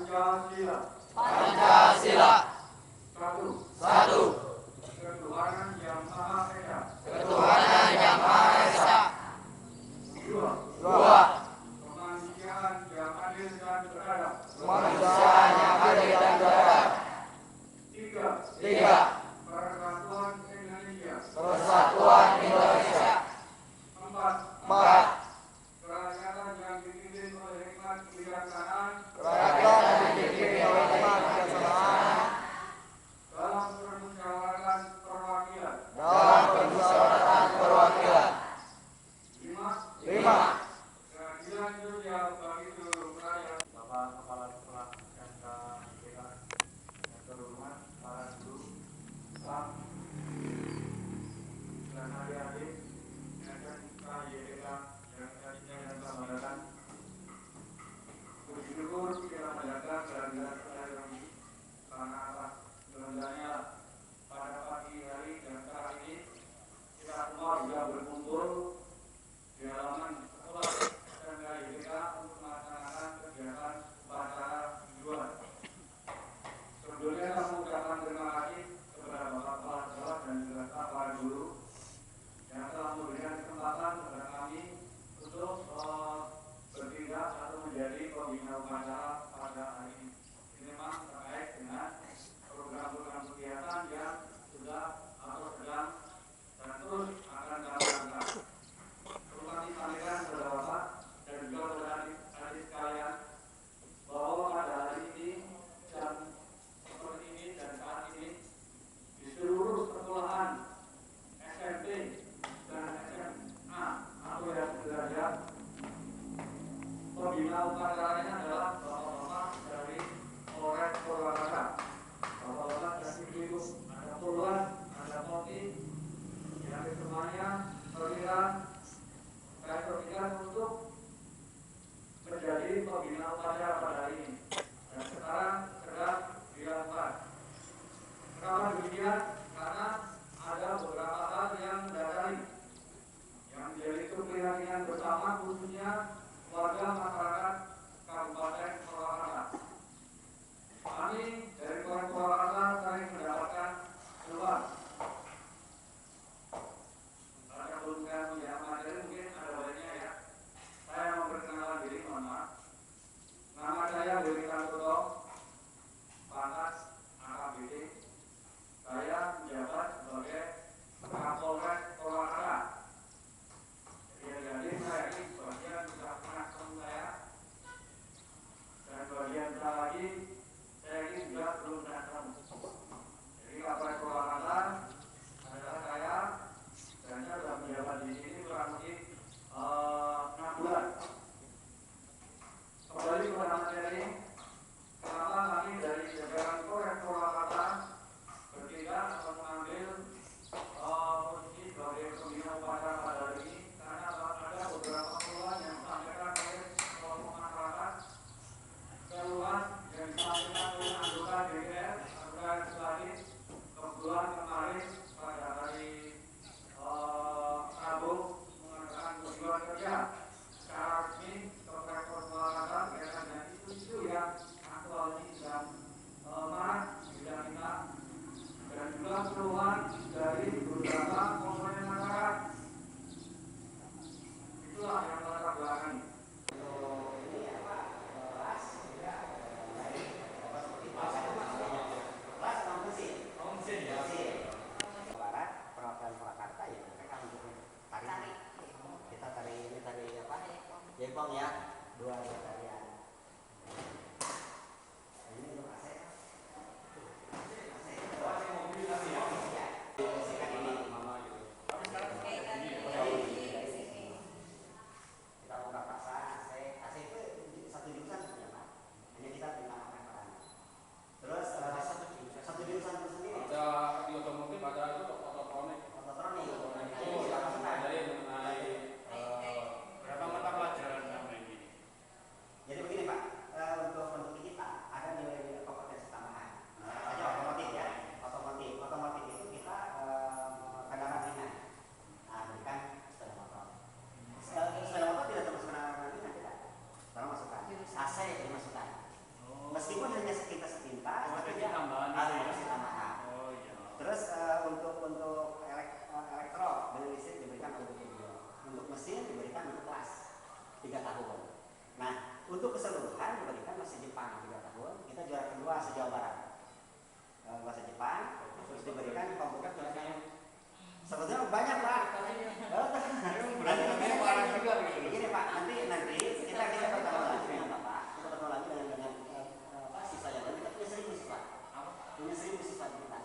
Pancasila. Pancasila. Satu. Ketuhanan Yang Maha Esa. Ketuhanan Yang Maha Esa. Dua. Kemanusiaan yang adil dan beradab. Kemanusiaan yang adil dan beradab. Tiga. Persatuan Indonesia. Persatuan Indonesia. Empat. Kerakyatan yang dipimpin oleh hikmat kebijaksanaan. Kerakyatan yang dipimpin oleh hikmat kebijaksanaan. Dalam permusyawaratan perwakilan. Dalam permusyawaratan perwakilan. Lima. Keadilan sosial bagi seluruh rakyat. Bapak Kepala Sekolah SMK IPK yang terhormat para guru, staf, dan adik-adik SMK IPK yang tadinya dan selamat datang. Puji syukur kita panjatkan kehadiran saudara kami karena atas kehendaknya pada pagi hari dan saat ini kita semua bisa berkumpul di halaman sekolah SMK IPK untuk melaksanakan kegiatan upacara mingguan. Sebelumnya saya mengucapkan terima kasih kepada Bapak Kepala Sekolah dan juga staf para guru yang telah memberikan kesempatan kepada kami untuk bertindak atau menjadi pembina upacara pada hari ini. Ini memang terkait dengan program-program kegiatan yang sudah atau sedang dan terus akan kami lakukan. Perlu kami sampaikan kepada Bapak dan juga kepada adik-adik sekalian bahwa pada hari ini jam seperti ini dan saat ini di seluruh sekolahan SMP dan SMA atau yang sederajat pembina upacaranya adalah bapak-bapak dari Polres Purwakarta. Bapak-bapak dari ibu ada Puluhan, ada Poti, yang semuanya perwira saya berpikir untuk menjadi pembina upacara pada hari ini dan sekarang sedang dilakukan. Kenapa demikian? Karena ada beberapa hal yang mendasari yang menjadi keprihatinan bersama khususnya warga masyarakat Kabupaten Purwakarta. Kami dari Polres Purwakarta sering mendapatkan keluhan. Sebelum saya menjawab materi mungkin ada baiknya ya. Saya memperkenalkan diri, mohon maaf. Nama saya Dewi Santoso, pangkat AKBD. Saya menjabat sebagai Kapolres Purwakarta. Jadi saya ini bagian sudah pernah ketemu saya dan bagian besar lagi saya ini juga belum pernah ketemu. Jadi Kapolres Purwakarta adalah saya dan saya sudah menjabat di sini kurang lebih 6 bulan. Kembali kepada materi, kenapa kami dari jajaran Polres Purwakarta bertindak atau mengambil posisi sebagai pembina upacara pada hari ini karena ada beberapa keluhan yang disampaikan oleh kelompok masyarakat, keluhan yang disampaikan oleh anggota DPR, anggota legislatif, kebetulan kemarin pada hari Rabu mengadakan kunjungan kerja secara resmi ke Polres Purwakarta berkaitan dengan isu-isu yang aktual ini sedang marak di bidang kita dan juga keluhan dari beberapa komponen masyarakat. Itulah yang melatar belakangi. Barat perwakilan Purwakarta ya mereka untuk tari kita tari ini tari apa jempong ya dua tarian ini untuk AC sikat ini mama gitu kita buka pasang AC itu satu jurusan ya Pak hanya kita terima peran terus satu jurusan tersendiri ada di otomotif ada itu ototronik itu yang mengenai berapa mata pelajaran namanya ini diberikan untuk kelas 3 tahun. Nah, untuk keseluruhan diberikan bahasa Jepang 3 tahun. Kita juara kedua se-Jawa Barat. Bahasa Jepang, terus diberikan komputer juara sebetulnya banyak Pak. Gini Pak, nanti kita bertemu lagi dengan Bapak, kita bertemu lagi dengan siswa yang lain. Kita punya 1.000 siswa, punya 1.000 siswa kita,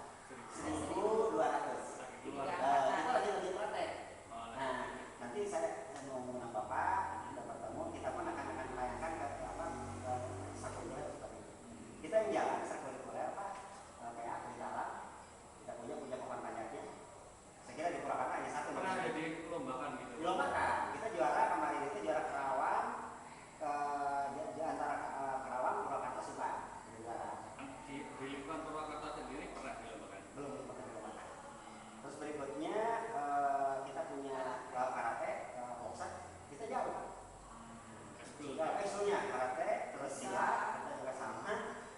1.200. Kita lagi praktek. Nah, nanti saya mau mengundang Bapak, kita bertemu, kita pun akan menayangkan ke ekstrakurikuler seperti itu. Kita yang jalan ekstrakurikuler Pak, kayak di dalam kita punya papan panjatnya. Saya kira di Purwakarta hanya satu. Pernah ada di lombakan gitu? Dilombakan. Kita juara kemarin itu juara Kerawang, di antara Kerawang, Purwakarta, Subang. Di lingkungan Purwakarta sendiri pernah dilombakan? Belum pernah dilombakan. Terus berikutnya kita punya karate, boxer, kita jauh. Eksklusnya karate, terus silat, kita juga sama,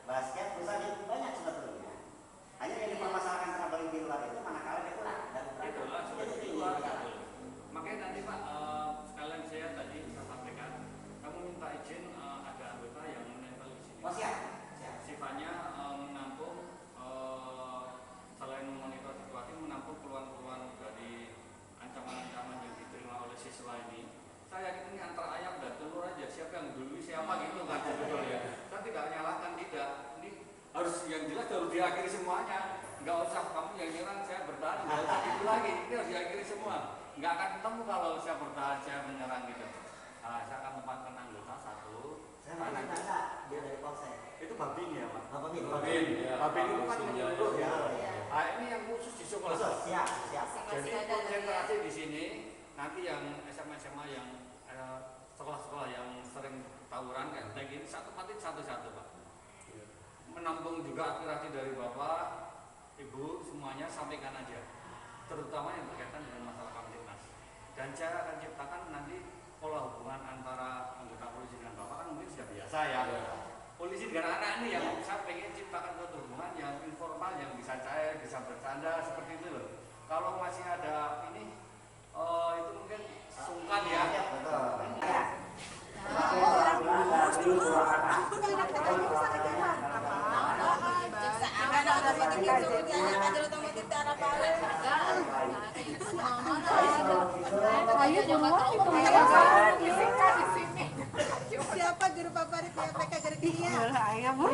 basket, terus aja banyak sebetulnya. Hanya yang dipermasalahkan traveling di luar itu manakala dia pulang dan itulah seperti itu. Makanya nanti Pak, sekalian saya tadi sampaikan, kamu minta izin ada anggota yang menempel di sini. Oh siap. Sifatnya menampung selain memonitor situasi, menampung keluhan-keluhan dari ancaman-ancaman yang diterima oleh siswa ini. Saya yakin ini antara ayam dan telur aja, siapa yang dulu siapa gitu kan sebetulnya. Saya tidak menyalahkan, tidak. Ini harus yang jelas harus diakhiri semuanya. Nggak usah kamu yang nyerang saya bertahan, nggak usah gitu lagi. Ini harus diakhiri semua. Nggak akan ketemu kalau saya bertahan, saya menyerang gitu. Saya akan tempatkan anggota satu. Saya mau tanya, dia dari Polsek. Itu Babin ya Pak? Babin. Babin itu kan menyeluruh ya. Ini yang khusus di sekolah. Siap. Jadi konsentrasi di sini. Nanti yang SMA yang sekolah-sekolah yang sering tawuran kayak gini, satu satu Pak. Menampung juga aspirasi dari Bapak, Ibu, semuanya sampaikan aja. Terutama yang berkaitan dengan masalah Kamtibnas. Dan saya akan ciptakan nanti pola hubungan antara anggota polisi dengan Bapak kan mungkin sudah biasa ya. Polisi dengan anak ini yang saya pengen ciptakan suatu hubungan yang informal, yang bisa cair, bisa bercanda seperti itu loh. Kalau masih ada ini, itu mungkin sungkan ya. Siapa guru favorit PK Guru Kimia? Ayah Bu.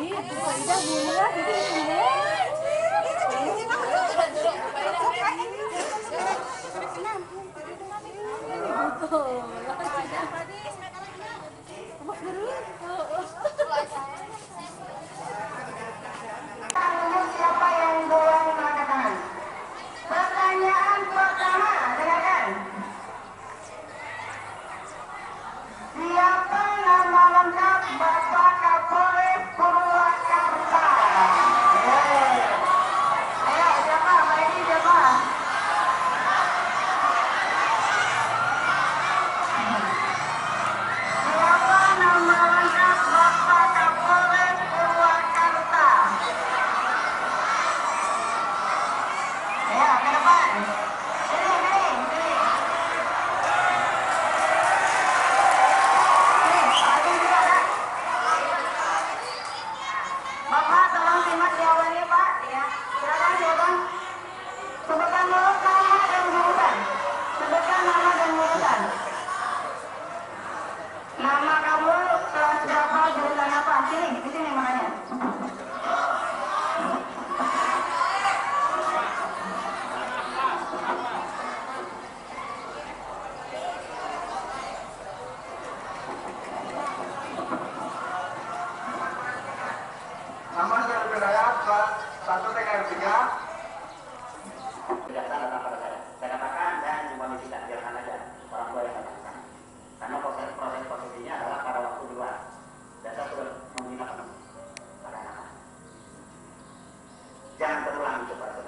Siapa yang boleh mengatakan? Pertanyaan pertama, dengarkan. Siapa nama lengkap Bapak Kapolres Purwakarta? Ayo, siapa? Mari siapa? Siapa nama lengkap Bapak Kapolres Purwakarta? Ya, ke depan. Sini. Agung juga ada. Bapak tolong simak jawabannya Pak. Ya, silakan. Sebutkan dulu nama dan jurusan. Nama kamu kelas berapa, jurusan apa? Sini, di sini makanya. Nama saya Hidayat, kelas 1 TKR 3. Tidak salah pada saya. Saya katakan dan cuma tidak biarkan aja orang tua yang katakan. Karena proses posisinya adalah pada waktu di luar. Dan saya sudah meminta para anak. Jangan terulang itu pada